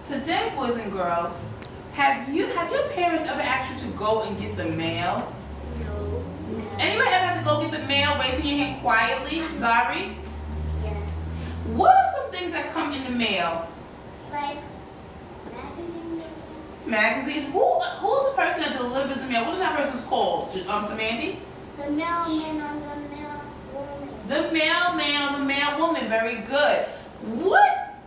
Today, boys and girls, have your parents ever asked you to go and get the mail? No. Anybody ever have to go get the mail? Raising your hand quietly. Zari? Yes. What are some things that come in the mail? Like magazines or something. Magazines. Who's the person that delivers the mail? What is that person's called? Samantha? The mailman or the mailwoman. The mailman or the mailwoman. Very good.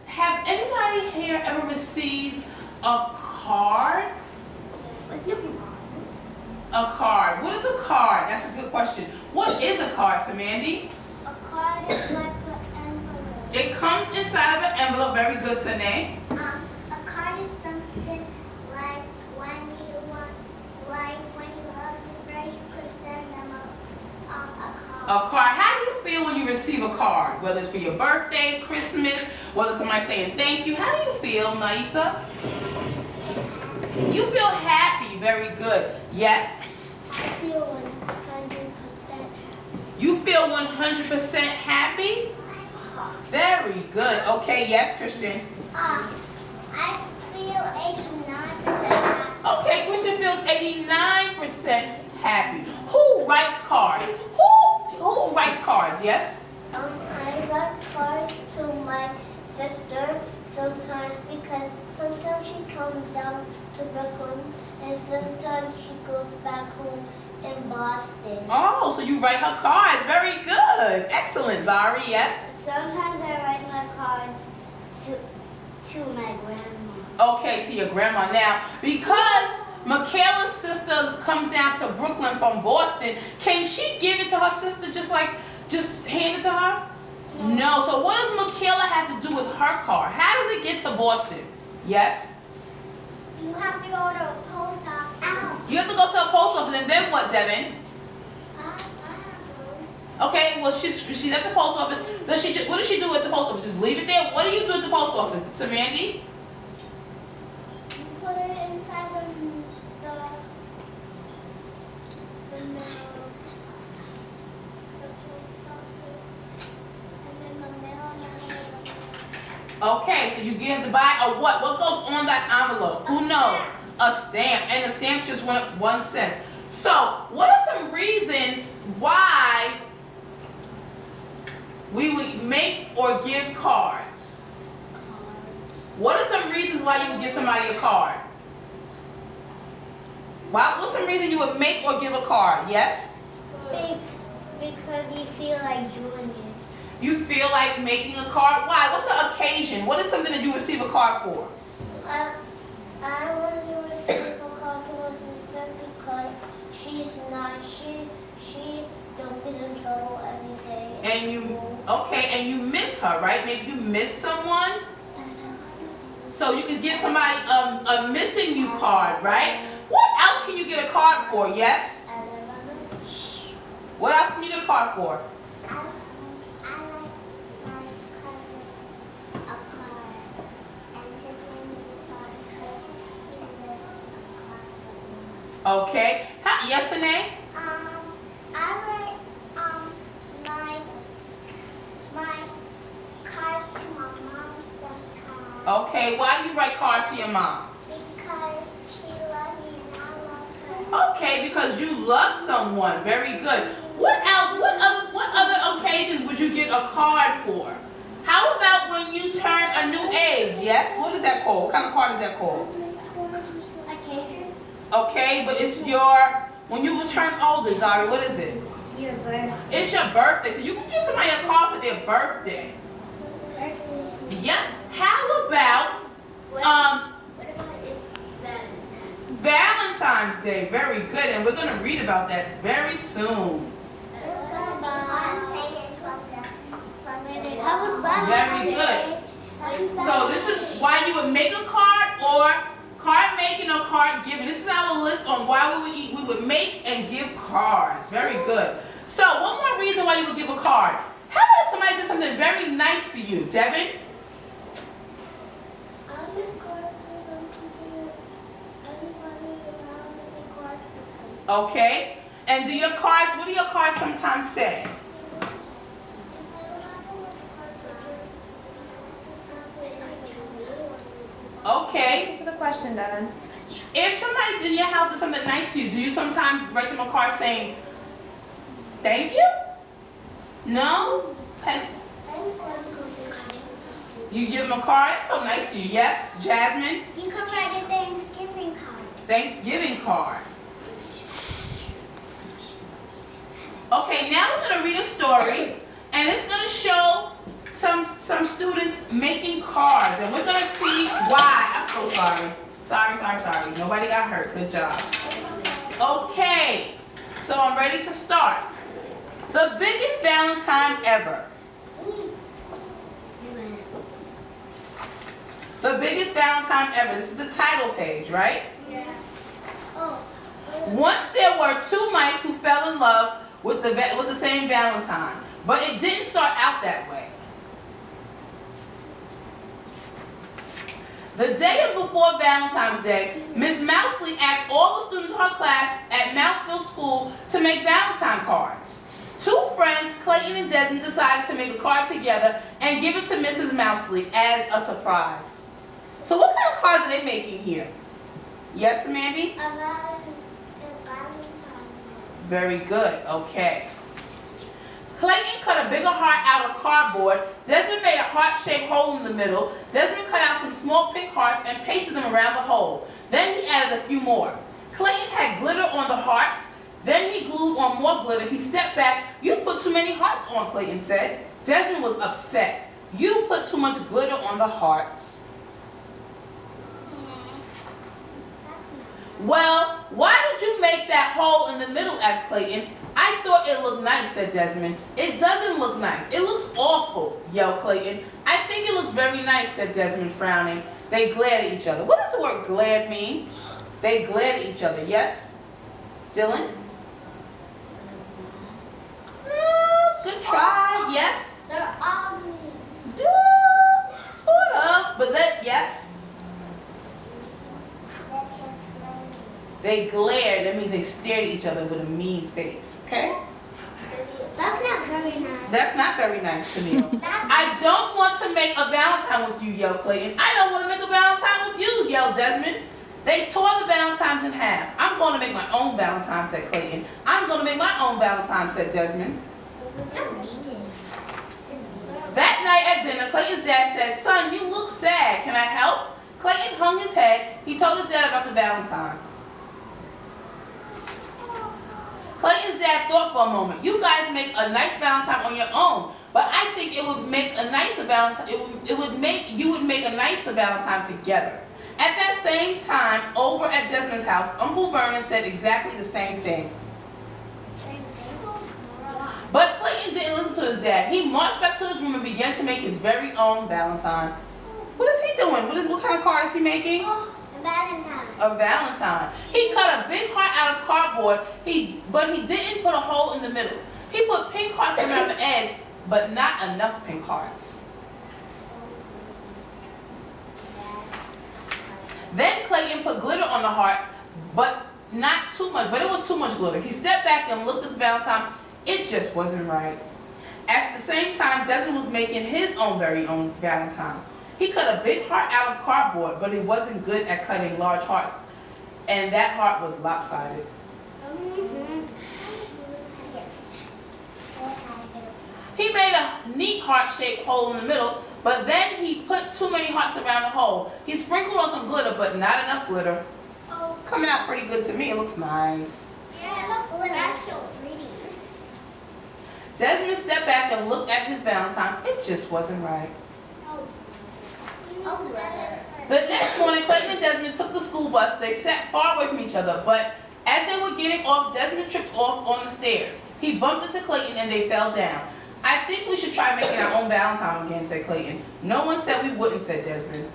Have anybody here ever received a card? What's a card? A card. What is a card? That's a good question. What is a card, Samantha? A card is like an envelope. It comes inside of an envelope. Very good, Sine. A card is something like when you have a friend, you could send them a card. A card. How do you feel when you receive a card? Whether it's for your birthday, Christmas, whether somebody's saying thank you. How do you feel, Maisa? You feel happy. Very good. Yes? I feel 100% happy. You feel 100% happy? Very good. Okay, yes, Christian. I feel 89% happy. Okay, Christian feels 89% happy. Who writes cards? Who writes cards? Yes? I write cards to my sister sometimes because sometimes she comes down to Brooklyn and sometimes she goes back home in Boston. Oh, so you write her cards. Very good. Excellent, Zari. Yes? Sometimes I write my cards to my grandma. Okay, to your grandma. Now, because Michaela's sister comes down to Brooklyn from Boston, can she give it to her sister just hand it to her? No. So what does Michaela have to do with her car? How does it get to Boston? Yes? You have to go to a post office. You have to go to a post office, and then what, Devin? Okay, well she's at the post office. What does she do at the post office? Just leave it there? What do you do at the post office, Samantha? You put it inside the mail. And then the mail. Okay, so you have to buy a what? What goes on that envelope? Who knows? A stamp. And the stamp's just 1 cent. So, what are some reasons why we would make or give cards? What are some reasons why you would give somebody a card? What's some reason you would make or give a card? Yes? Because you feel like doing it. You feel like making a card? Why? What's the occasion? What is something that you receive a card for? I want to receive a card to my sister because she don't get in trouble every day. And and you miss her, right? Maybe you miss someone? So you could give somebody a missing you card, right? What else can you get a card for? Yes? Shh. What else can you get a card for? I like my cousin a card, and his name is Son because he lives across the room. Okay. Yes or nay? I write my cards to my mom sometimes. Okay. Why do you write cards to your mom? Because she loves me and I love her. Okay, because you love someone. Very good. What else? What other occasions would you get a card for? How about when you turn a new age? Yes? What is that called? What kind of card is that called? Occasion? Okay, but it's when you turn older, Zari, what is it? Your birthday. It's your birthday. So you can give somebody a card for their birthday. Yeah. How about What about is Valentine's? Valentine's Day? Very good. And we're going to read about that very soon. It's gonna be hot. Very good. So this is why you would make a card or card making or card giving. This is our list on why we would make and give cards. Very good. So one more reason why you would give a card. How about if somebody did something very nice for you? Devin? Okay. And do your cards, what do your cards sometimes say? Okay. Listen to the question, Devin. If somebody in your house does something nice to you, do you sometimes write them a card saying, thank you? No? You give them a card? That's so nice to you. Yes, Jasmine? You can write a Thanksgiving card. Thanksgiving card. Okay, now we're going to read a story, and it's going to show some students making cards, and we're going to see why. I'm so sorry. Sorry. Nobody got hurt. Good job. Okay, so I'm ready to start. The biggest Valentine ever. The biggest Valentine ever. This is the title page, right? Yeah. Oh. Once there were two mice who fell in love with the same Valentine, but it didn't start out that way. The day before Valentine's Day, Miss Mousley asked all the students in her class at Mouseville School to make Valentine cards. Two friends, Clayton and Desmond, decided to make a card together and give it to Mrs. Mousley as a surprise. So what kind of cards are they making here? Yes, Mandy? A Valentine. Very good. Okay. Clayton cut a bigger heart out of cardboard. Desmond made a heart-shaped hole in the middle. Desmond cut out some small pink hearts and pasted them around the hole. Then he added a few more. Clayton had glitter on the hearts. Then he glued on more glitter. He stepped back. "You put too many hearts on," Clayton said. Desmond was upset. "You put too much glitter on the hearts." "Well, why did you make that hole in the middle?" asked Clayton. "I thought it looked nice," said Desmond. "It doesn't look nice. It looks awful," yelled Clayton. "I think it looks very nice," said Desmond, frowning. They glared at each other. What does the word glared mean? They glared at each other. Yes? Dylan? Good try. Yes? They're ugly. Sort of. But that, yes? They glared. That means they stared at each other with a mean face. Okay? That's not very nice. That's not very nice, Camille. "I don't want to make a Valentine with you," yelled Clayton. "I don't want to make a Valentine with you," yelled Desmond. They tore the Valentines in half. "I'm going to make my own Valentine," said Clayton. "I'm going to make my own Valentine," said Desmond. That night at dinner, Clayton's dad said, "Son, you look sad. Can I help?" Clayton hung his head. He told his dad about the Valentine. Clayton's dad thought for a moment. "You guys make a nice Valentine on your own, but I think it would make a nicer Valentine. You would make a nicer Valentine together." At that same time, over at Desmond's house, Uncle Vernon said exactly the same thing. But Clayton didn't listen to his dad. He marched back to his room and began to make his very own Valentine. What is he doing? What kind of card is he making? A Valentine. A Valentine. He cut a big heart out of cardboard, but he didn't put a hole in the middle. He put pink hearts around the edge, but not enough pink hearts. Then Clayton put glitter on the hearts, but not too much, but it was too much glitter. He stepped back and looked at the Valentine. It just wasn't right. At the same time, Desmond was making his very own Valentine. He cut a big heart out of cardboard, but he wasn't good at cutting large hearts, and that heart was lopsided. He made a neat heart-shaped hole in the middle, but then he put too many hearts around the hole. He sprinkled on some glitter, but not enough glitter. It's coming out pretty good to me. It looks nice. Yeah, it looks special. Pretty. Desmond stepped back and looked at his Valentine. It just wasn't right. The next morning, Clayton and Desmond took the school bus. They sat far away from each other, but as they were getting off, Desmond tripped off on the stairs. He bumped into Clayton and they fell down. "I think we should try making our own Valentine again," said Clayton. "No one said we wouldn't," said Desmond.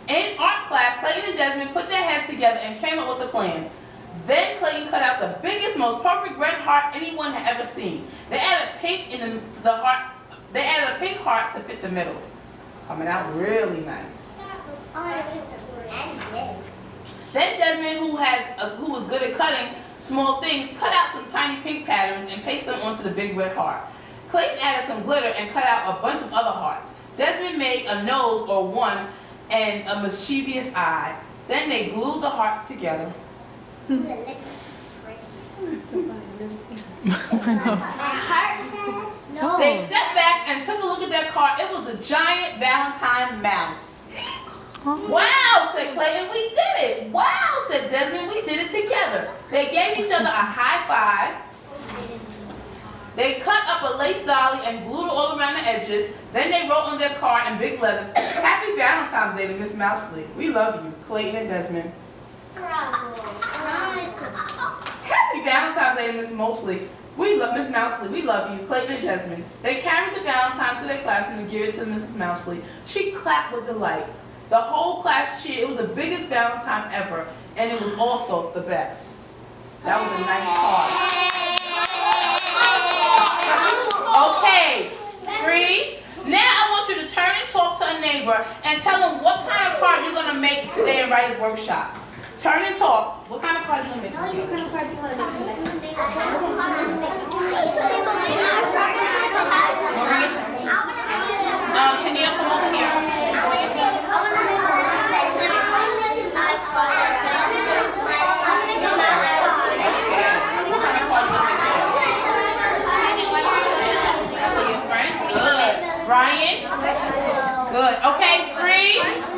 In art class, Clayton and Desmond put their heads together and came up with a plan. Then Clayton cut out the biggest, most perfect red heart anyone had ever seen. They added pink to the heart. They added a pink heart to fit the middle. Coming out really nice. Then Desmond, who was good at cutting small things, cut out some tiny pink patterns and pasted them onto the big red heart. Clayton added some glitter and cut out a bunch of other hearts. Desmond made a nose or one and a mischievous eye. Then they glued the hearts together. They stepped back and took a look at their card. It was a giant Valentine mouse. Wow, said Clayton, we did it. Wow, said Desmond, we did it together. They gave each other a high five. They cut up a lace dolly and glued it all around the edges. Then they wrote on their card in big letters, Happy Valentine's Day to Miss Mousley. We love you, Clayton and Desmond. Happy Valentine's Day to Miss Mousley. We love Miss Mousley. We love you, Clayton and Desmond. They carried the Valentine to their classroom and gave it to Mrs. Mousley. She clapped with delight. The whole class cheered. It was the biggest Valentine ever, and it was also the best. That was a nice card. Okay, freeze. Now I want you to turn and talk to a neighbor and tell them what kind of card you're going to make today in Writer's Workshop. Turn and talk. What kind of card are you going to make? What kind of card do you want to make today? Kenil, come over here. Brian? Good. Okay, freeze.